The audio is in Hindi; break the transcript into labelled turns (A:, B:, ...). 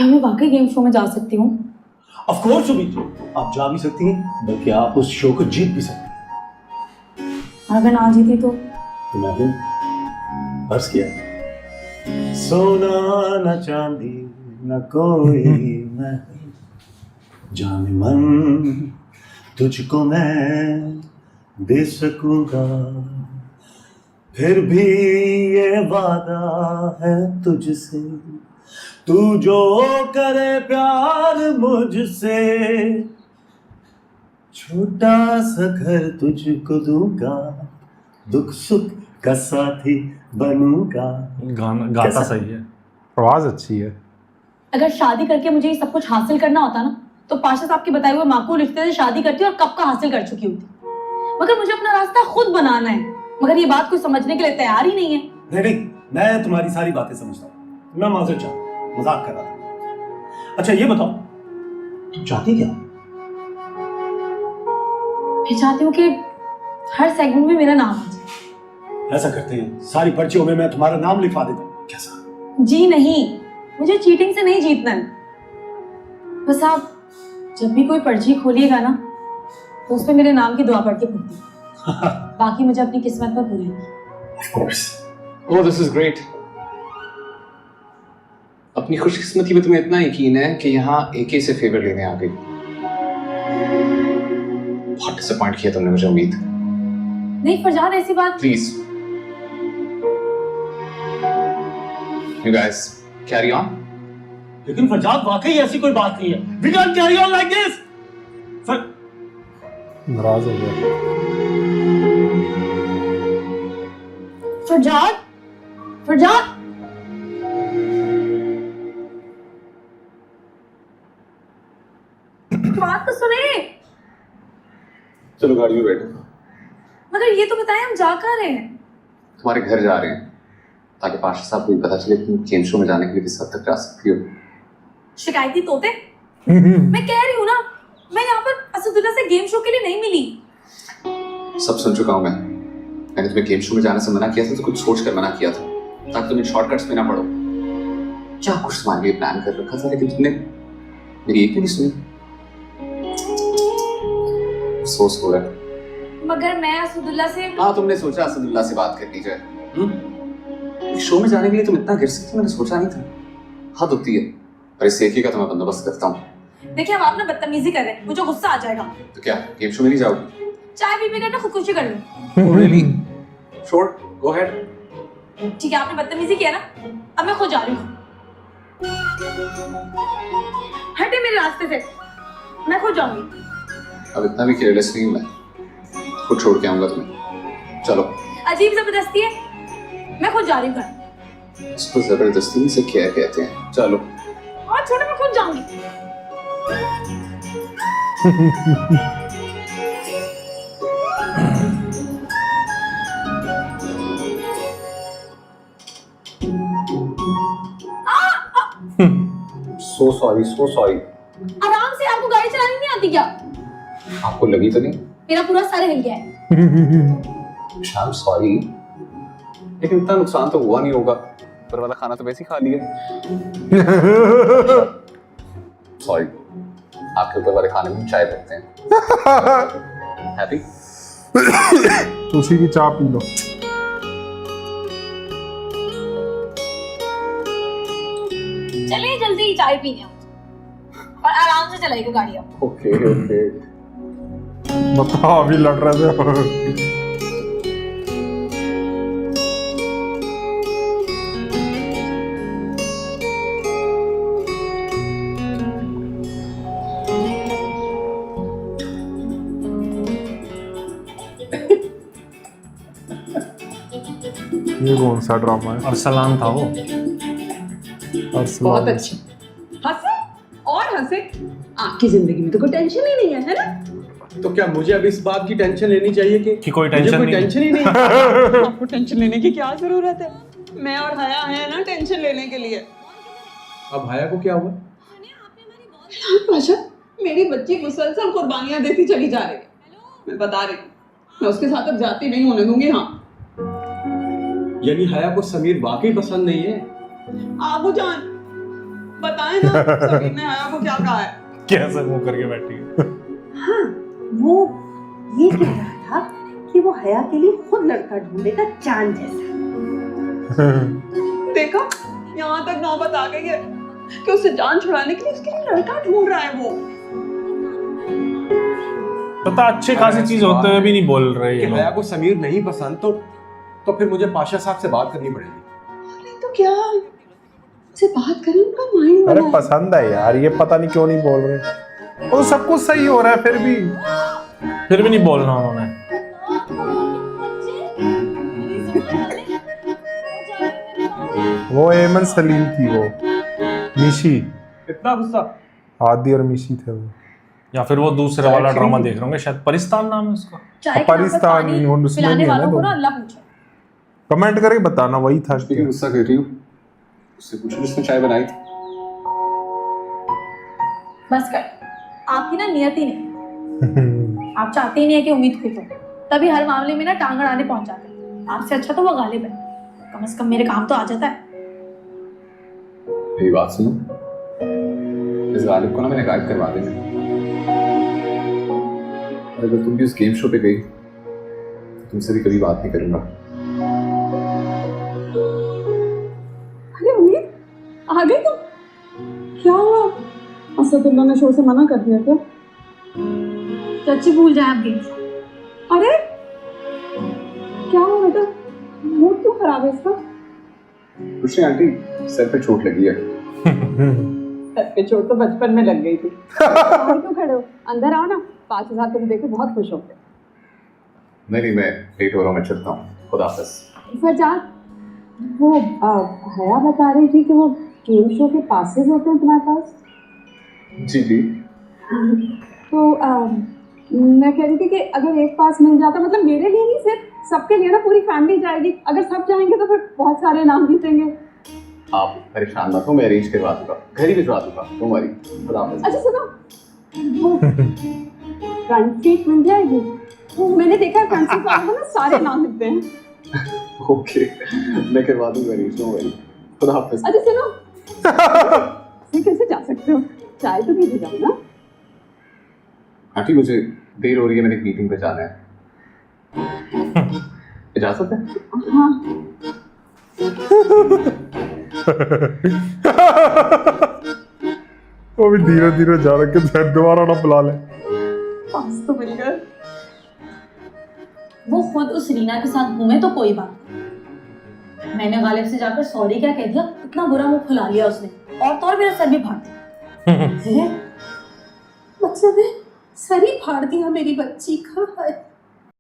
A: क्या मैं वाकई गेम शो में जा सकती हूँ?
B: ऑफ कोर्स सुबीर, आप जा भी सकती हैं, बल्कि आप उस शो को जीत भी सकती हैं।
A: अगर ना जीती तो
B: मैं हूं, बस किया सोना न चांदी न कोई मैं, जाने मन तुझको मैं दे सकूंगा, फिर भी ये वादा है तुझसे, तू जो करे प्यार मुझसे, छोटा सा घर तुझको दूंगा, दुख सुख का साथी बनूंगा।
C: गाता
B: कैसा?
C: सही है, आवाज अच्छी है।
A: अगर शादी करके मुझे ये सब कुछ हासिल करना होता ना, तो पाशा साहब के बताए हुए माकूल रिश्ते से शादी करती और कब का हासिल कर चुकी होती। मगर मुझे अपना रास्ता खुद बनाना है, मगर ये बात कोई समझने के लिए तैयार ही नहीं है।
B: नहीं, मैं तुम्हारी सारी बातें समझता हूँ, मैं माजूर चाहता, मजाक कर रहा था। अच्छा ये बताओ, तुम चाहती क्या?
A: मैं चाहती हूँ कि हर सेगमेंट में मेरा नाम आ जाए।
B: ऐसा करते हैं, सारी पर्चियों में मैं तुम्हारा नाम लिखवा देता हूँ, कैसा?
A: जी नहीं, मुझे चीटिंग से नहीं जीतना है। बस आप जब भी कोई पर्ची खोलिएगा ना, तो उसमें मेरे नाम की दुआ पढ़ के खोलिए। बाकी मुझे अपनी किस्मत पर भूलेंगे।
D: Oh this is great. अपनी खुशकिस्मती में तुम्हें इतना यकीन है कि यहाँ एके से फेवर लेने आ गई। बहुत डिसअपॉइंट किया तुमने मुझे उम्मीद।
A: नहीं फरजाद, ऐसी बात।
D: Please you guys carry on.
B: लेकिन फरजाद वाकई ऐसी कोई बात नहीं है। We can't carry on like this.
C: नाराज हो गया।
A: फरजाद, फरजाद, बात तो सुने।
D: चलो गाड़ी में बैठो।
A: मगर ये तो बताएं हम जा कहाँ रहे हैं?
D: तुम्हारे घर जा रहे हैं ताकि पाशा साहब को भी पता चले कि तुम गेम शो में जाने के लिए किस हद तक जा सकती हो।
A: शिकायती तोते। मैं कह रही हूँ ना, मैं यहाँ पर असदुल्ला से गेम शो के लिए नहीं मिली।
D: सब सुन चुका हूँ मैंने तुम्हें गेम शो में जाने से मना किया था तो कुछ सोच कर मना किया था ताकि तुम इन शॉर्टकट्स में ना पड़ो। क्या कुछ तुम्हारे लिए प्लान कर रखा था, लेकिन तुमने मेरी एक भी नहीं सुनी। अफसोस हो रहा है।
A: मगर मैं असदुल्ला से।
D: हाँ तुमने सोचा असदुल्ला से बात कर ली जाए। शो में जाने के लिए तुम इतना गिर सकती, मैंने सोचा नहीं था। हद होती है। पर इस एके का तो मैं बंदोबस्त करता हूँ।
A: देखिए अब आप ना बदतमीजी कर रहे हैं, मुझे गुस्सा आ जाएगा।
D: तो क्या गेम शो में नहीं जाओगी?
A: चाय पी कर ना खुदकुशी कर लो।
D: Oh, really? Sure, go ahead.
A: ठीक है, आपने बदतमीजी किया ना, अब मैं खुद जा रही हूँ। हटे मेरे रास्ते से, मैं खुद जाऊंगी।
D: अब इतना भी केयरलेस नहीं हूँ मैं, खुद छोड़ के आऊंगा तुम्हें। चलो।
A: अजीब जबरदस्ती है, मैं खुद जा रही हूँ।
D: इसको जबरदस्ती से क्या कहते हैं? चलो।
A: और छोड़ो, मैं खुद जाऊंगी।
D: So sorry, so sorry.
A: आराम से, आपको गाड़ी चलानी नहीं आती क्या?
D: आपको लगी तो नहीं?
A: मेरा पूरा सर हिल गया है।
D: I'm sorry. लेकिन इतना नुकसान तो हुआ नहीं होगा। पर वाला खाना तो वैसे ही खा लिया। Sorry. आपके ऊपर वाले खाने में चाय रखते हैं। Happy?
C: उसी की चाय पी लो।
A: चलिए जल्दी चाय पीने और आराम से चलाइएगा गाड़ी आप।
D: Okay, okay.
C: बताओ अभी लड़ रहे थे। ये कौन सा ड्रामा है?
E: अरसलान था वो।
F: बहुत अच्छी। हंसे और हंसे। आपकी जिंदगी में तो कोई टेंशन ही नहीं है ना?
B: तो क्या मुझे अब इस बात की टेंशन लेनी चाहिए कि
E: कोई
B: मुझे
E: टेंशन
B: कोई
E: नहीं?
B: टेंशन ही नहीं?
F: आपको टेंशन लेने की क्या जरूरत है? मैं और हया है ना टेंशन लेने के लिए।
B: अब हाया को क्या हुआ?
F: पाशा, मेरी बच्ची मुसलसल कुर्बानियां देती चली जा रही है। मैं बता रही हूँ, मैं उसके साथ अब जाती नहीं होने दूंगी। हाँ,
B: यानी हाया को समीर वाकई पसंद नहीं है?
F: आबू जान, बताए ना समीर ने आया को क्या कहा है।
C: कैसे मुंह करके बैठी है।
E: हाँ, वो ये कह रहा था कि वो हया के लिए खुद लड़का ढूंढेगा चांद जैसा।
F: देखा, यहाँ तक नौबत आ गई है कि उसे जान छुड़ाने के लिए उसके लिए लड़का ढूंढ रहा है वो।
C: पता अच्छी खासी चीज होते हुए भी नहीं बोल रहे
G: कि
C: ये
G: हया
C: लोग।
G: को समीर नहीं पसंद तो फिर मुझे पाशा साहब से बात करनी पड़ेगी।
F: नहीं तो क्या, उससे बात करें, उनका माइंड
C: अरे
F: बना है।
C: पसंद है यार, ये पता नहीं क्यों नहीं बोल रहे। और सब कुछ सही हो रहा है फिर भी नहीं बोलना उन्होंने। वो एमन सलीम थी, वो मिशी,
G: इतना गुस्सा।
C: आदि और मिशी थे वो। या फिर वो दूसरे
G: चाय
C: वाला
G: अच्छी
C: ड्रामा
G: नहीं
C: देख रहे होंगे, शायद परिस्तान नाम है उसका।
A: चाय के नाम पे
C: पाकिस्तान
A: पानी
C: उसमें
A: पिलाने
C: नहीं है ना
A: वालों को
C: दो।
A: ना अल्लाह पूछे।
C: कमेंट करके बताना वही था।
D: लेकिन गुस्सा कर रही हूँ, उससे पूछो जिसने चाय बनाई थी।
A: बस कर, आपकी ना नियत ही नहीं। आप चाहते ही नहीं है कि उम्मीद खुद हो, तभी हर मामले में ना टांग अड़ाने पहुंच जाते हैं। आपसे अच्छा तो वो गालिब है, कम से कम मेरे काम तो आ जाता है।
D: मेरी बात सुनो, इस गालिब को ना मैंने गायब करवा देना। और अगर तुम भी उस गेम शो पे गई तो तुमसे भी कभी बात नहीं करूंगा।
F: अरे उम्मीद, आ गई तुम? क्या हुआ? असदुल्ला ने शो से मना कर दिया क्या?
A: चाची भूल जाए आप गेम।
F: अरे क्या हुआ बेटा, मूड क्यों खराब है इसका?
D: कुछ नहीं आंटी, सर पे चोट लगी है।
F: सर पे चोट तो बचपन में लग गई थी। बाहर क्यों खड़े हो, अंदर आओ ना, 5,000 तुम देखे बहुत खुश होगे।
D: नहीं मैं लेट हो रहा हूँ, मैं चलता हूँ। खुदा हाफिज़।
F: फरजाद, वो हया बता रही थी कि वो गेम शो के पासेस होते हैं तुम्हारे पास।
D: जी
F: तो मैं कह रही थी कि अगर एक पास मिल जाता, मतलब मेरे लिए नहीं, सिर्फ सबके लिए ना, पूरी फैमिली जाएगी। अगर सब जाएंगे तो फिर बहुत सारे नाम जीतेंगे।
D: आप परेशान मत हो, मैं अरेंज करवा दूंगा, घर ही भिजवा दूंगा। Don't worry. खुदा हाफिज़।
F: अच्छा सुनो, वो फ्रंट सीट मिल जाएगी? वो मैंने देखा फ्रंट सीट वालों को ना सारे नाम मिलते हैं।
D: ओके, मैं करवा दूंगा अरेंज, डोंट वरी। खुदा हाफिज़।
F: अच्छा सुनो, तुम कैसे जा सकते हो, चाय तो नहीं जाओ ना।
D: आंटी मुझे देर हो रही है, मैंने एक मीटिंग पे जाना है। इजाजत है?
F: हाँ
C: वो भी धीरे धीरे जा रखे थे, दोबारा ना बुला ले।
F: पास तो मिल गए।
A: वो खुद उस रीना के साथ घूमे तो कोई बात नहीं। मैंने गालिब से जाकर सॉरी क्या कह दिया, इतना बुरा मुंह फुला लिया उसने, और तो और मेरा सर भी फाड़ दिया।
E: मतलब है सर ही फाड़ दिया मेरी बच्ची का।